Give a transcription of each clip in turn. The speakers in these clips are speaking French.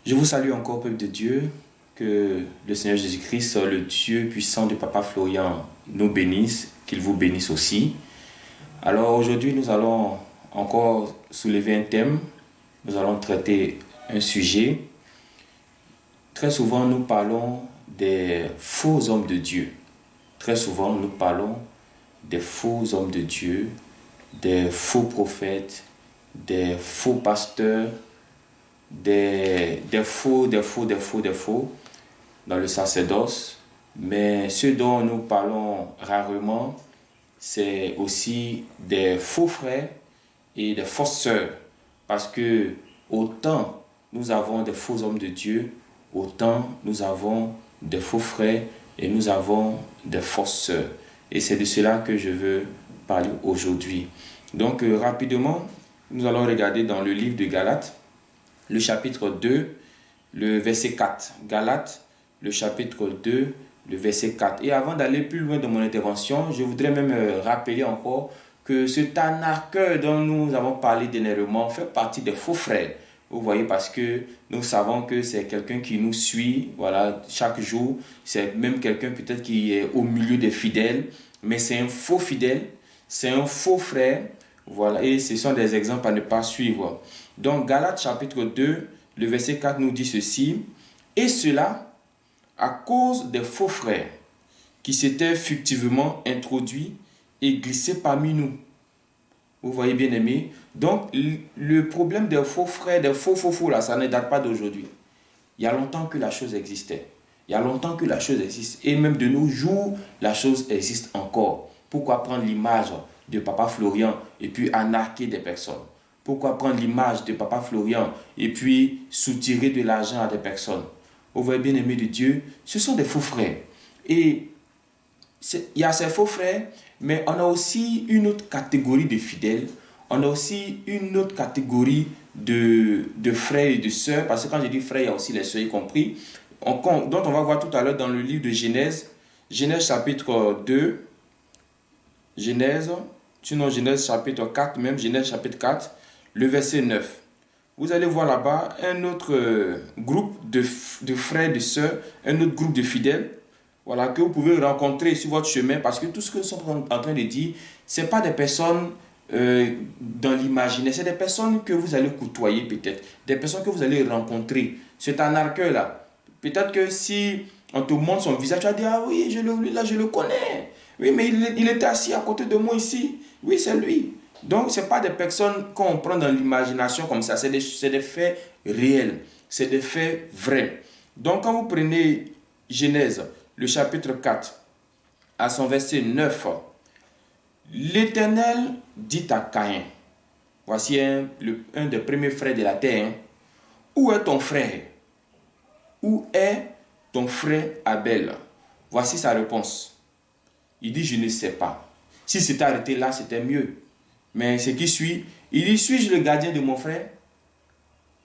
Je vous salue encore, peuple de Dieu, que le Seigneur Jésus-Christ, le Dieu puissant de Papa Florian, nous bénisse, qu'il vous bénisse aussi. Alors aujourd'hui, nous allons encore soulever un thème, nous allons traiter un sujet. Très souvent, nous parlons des faux hommes de Dieu. Très souvent, nous parlons des faux hommes de Dieu, des faux prophètes, des faux pasteurs, des faux dans le sacerdoce. Mais ce dont nous parlons rarement, c'est aussi des faux frères et des fausses sœurs. Parce que autant nous avons des faux hommes de Dieu, autant nous avons des faux frères et nous avons des fausses sœurs. Et c'est de cela que je veux parler aujourd'hui. Donc rapidement, nous allons regarder dans le livre de Galates, le chapitre 2, le verset 4. Galates, le chapitre 2, le verset 4. Et avant d'aller plus loin dans mon intervention, je voudrais même rappeler encore que cet anarcheur dont nous avons parlé dernièrement fait partie des faux frères. Vous voyez, parce que nous savons que c'est quelqu'un qui nous suit, voilà, chaque jour. C'est même quelqu'un peut-être qui est au milieu des fidèles, mais c'est un faux fidèle, c'est un faux frère. Voilà, et ce sont des exemples à ne pas suivre. Donc, Galates chapitre 2, le verset 4 nous dit ceci. Et cela à cause des faux frères qui s'étaient fictivement introduits et glissés parmi nous. Vous voyez, bien aimé. Donc, le problème des faux frères, des faux là, ça ne date pas d'aujourd'hui. Il y a longtemps que la chose existait. Il y a longtemps que la chose existe. Et même de nos jours, la chose existe encore. Pourquoi prendre l'image de Papa Florian et puis anarquer des personnes? Pourquoi prendre l'image de Papa Florian et puis soutirer de l'argent à des personnes? Vous voyez, bien aimé de Dieu, ce sont des faux frères. Et il y a ces faux frères, mais on a aussi une autre catégorie de fidèles. On a aussi une autre catégorie de frères et de sœurs. Parce que quand je dis frères, il y a aussi les sœurs y compris. Donc on va voir tout à l'heure dans le livre de Genèse. Genèse chapitre 2. Genèse chapitre 4 même. Genèse chapitre 4. Le verset 9. Vous allez voir là-bas un autre groupe de frères et de sœurs, un autre groupe de fidèles, voilà, que vous pouvez rencontrer sur votre chemin, parce que tout ce que nous sommes en train de dire, ce n'est pas des personnes dans l'imaginaire, c'est des personnes que vous allez côtoyer peut-être, des personnes que vous allez rencontrer. C'est un arqueur-là. Peut-être que si on te montre son visage, tu vas dire, ah oui, lui-là, je le connais. Oui, mais il était assis à côté de moi ici. Oui, c'est lui. Donc, ce n'est pas des personnes qu'on prend dans l'imagination comme ça. C'est des faits réels. C'est des faits vrais. Donc, quand vous prenez Genèse, le chapitre 4, à son verset 9, l'Éternel dit à Caïn, voici un des premiers frères de la terre, hein, où est ton frère? Où est ton frère Abel? Voici sa réponse. Il dit, je ne sais pas. Si c'était arrêté là, c'était mieux. Mais ce qui suit, il dit, suis-je le gardien de mon frère?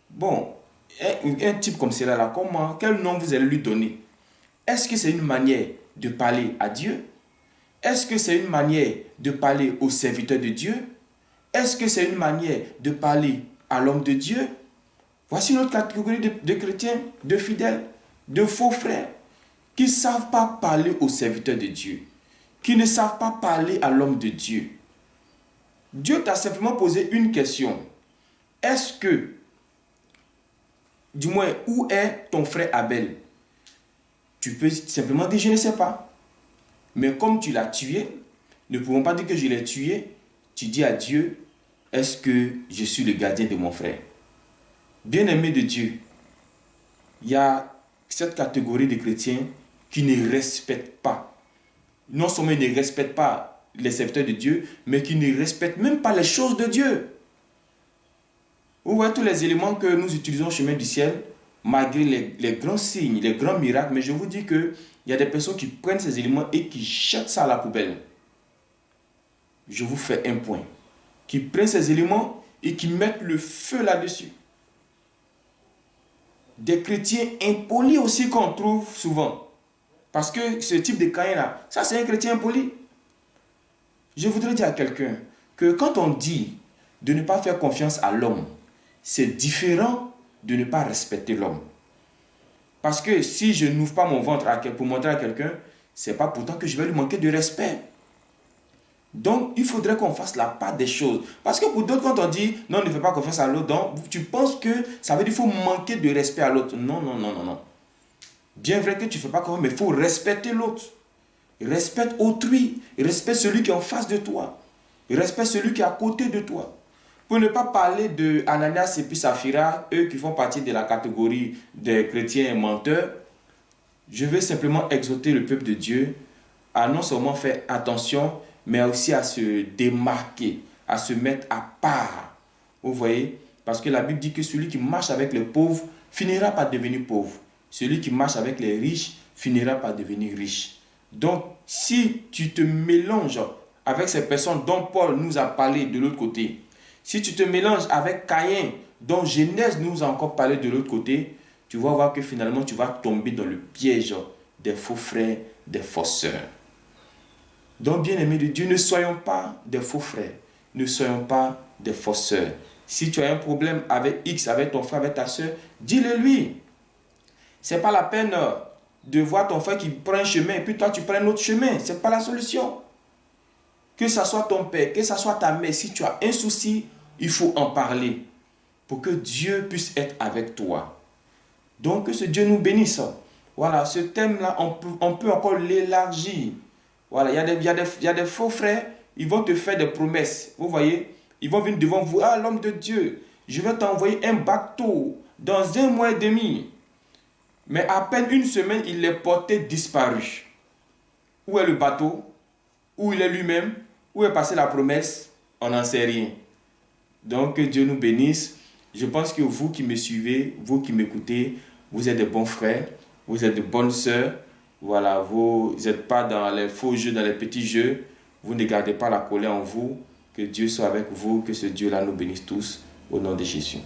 Bon, un type comme cela, là, comment, quel nom vous allez lui donner? Est-ce que c'est une manière de parler à Dieu? Est-ce que c'est une manière de parler au serviteur de Dieu? Est-ce que c'est une manière de parler à l'homme de Dieu? Voici une autre catégorie de chrétiens, de fidèles, de faux frères, qui ne savent pas parler au serviteur de Dieu, qui ne savent pas parler à l'homme de Dieu. Dieu t'a simplement posé une question. Est-ce que, du moins, où est ton frère Abel? Tu peux simplement dire, je ne sais pas. Mais comme tu l'as tué, ne pouvons pas dire que je l'ai tué. Tu dis à Dieu, est-ce que je suis le gardien de mon frère? Bien-aimé de Dieu, il y a cette catégorie de chrétiens qui ne respectent pas. Non seulement ils ne respectent pas les serviteurs de Dieu, mais qui ne respectent même pas les choses de Dieu. Vous voyez tous les éléments que nous utilisons au chemin du ciel, malgré les grands signes, les grands miracles, mais je vous dis qu'il y a des personnes qui prennent ces éléments et qui jettent ça à la poubelle. Je vous fais un point. Qui prennent ces éléments et qui mettent le feu là-dessus. Des chrétiens impolis aussi qu'on trouve souvent. Parce que ce type de Caïn-là, ça c'est un chrétien impoli. Je voudrais dire à quelqu'un que quand on dit de ne pas faire confiance à l'homme, c'est différent de ne pas respecter l'homme. Parce que si je n'ouvre pas mon ventre pour montrer à quelqu'un, ce n'est pas pourtant que je vais lui manquer de respect. Donc, il faudrait qu'on fasse la part des choses. Parce que pour d'autres, quand on dit non, ne fais pas confiance à l'autre, donc tu penses que ça veut dire qu'il faut manquer de respect à l'autre. Non, non, non, non, non. Bien vrai que tu ne fais pas confiance, mais il faut respecter l'autre. Respecte autrui. Respecte celui qui est en face de toi. Respecte celui qui est à côté de toi. Pour ne pas parler de Ananias et puis Saphira, eux qui font partie de la catégorie des chrétiens menteurs, je veux simplement exhorter le peuple de Dieu à non seulement faire attention, mais aussi à se démarquer, à se mettre à part. Vous voyez? Parce que la Bible dit que celui qui marche avec les pauvres finira par devenir pauvre. Celui qui marche avec les riches finira par devenir riche. Donc, si tu te mélanges avec ces personnes dont Paul nous a parlé de l'autre côté, si tu te mélanges avec Caïn, dont Genèse nous a encore parlé de l'autre côté, tu vas voir que finalement tu vas tomber dans le piège des faux frères, des fausses sœurs. Donc, bien-aimés de Dieu, ne soyons pas des faux frères, ne soyons pas des fausses sœurs. Si tu as un problème avec X, avec ton frère, avec ta sœur, dis-le lui. Ce n'est pas la peine de voir ton frère qui prend un chemin et puis toi tu prends un autre chemin. Ce n'est pas la solution. Que ce soit ton père, que ce soit ta mère, si tu as un souci, il faut en parler pour que Dieu puisse être avec toi. Donc que ce Dieu nous bénisse. Voilà, ce thème-là, on peut encore l'élargir. Voilà, il y a des faux frères, ils vont te faire des promesses. Vous voyez, ils vont venir devant vous. Ah, l'homme de Dieu, je vais t'envoyer un bateau dans 1 mois et demi. Mais à peine une semaine, il est porté disparu. Où est le bateau? Où il est lui-même? Où est passée la promesse? On n'en sait rien. Donc, que Dieu nous bénisse. Je pense que vous qui me suivez, vous qui m'écoutez, vous êtes des bons frères, vous êtes de bonnes sœurs. Voilà, vous n'êtes pas dans les faux jeux, dans les petits jeux. Vous ne gardez pas la colère en vous. Que Dieu soit avec vous, que ce Dieu-là nous bénisse tous. Au nom de Jésus.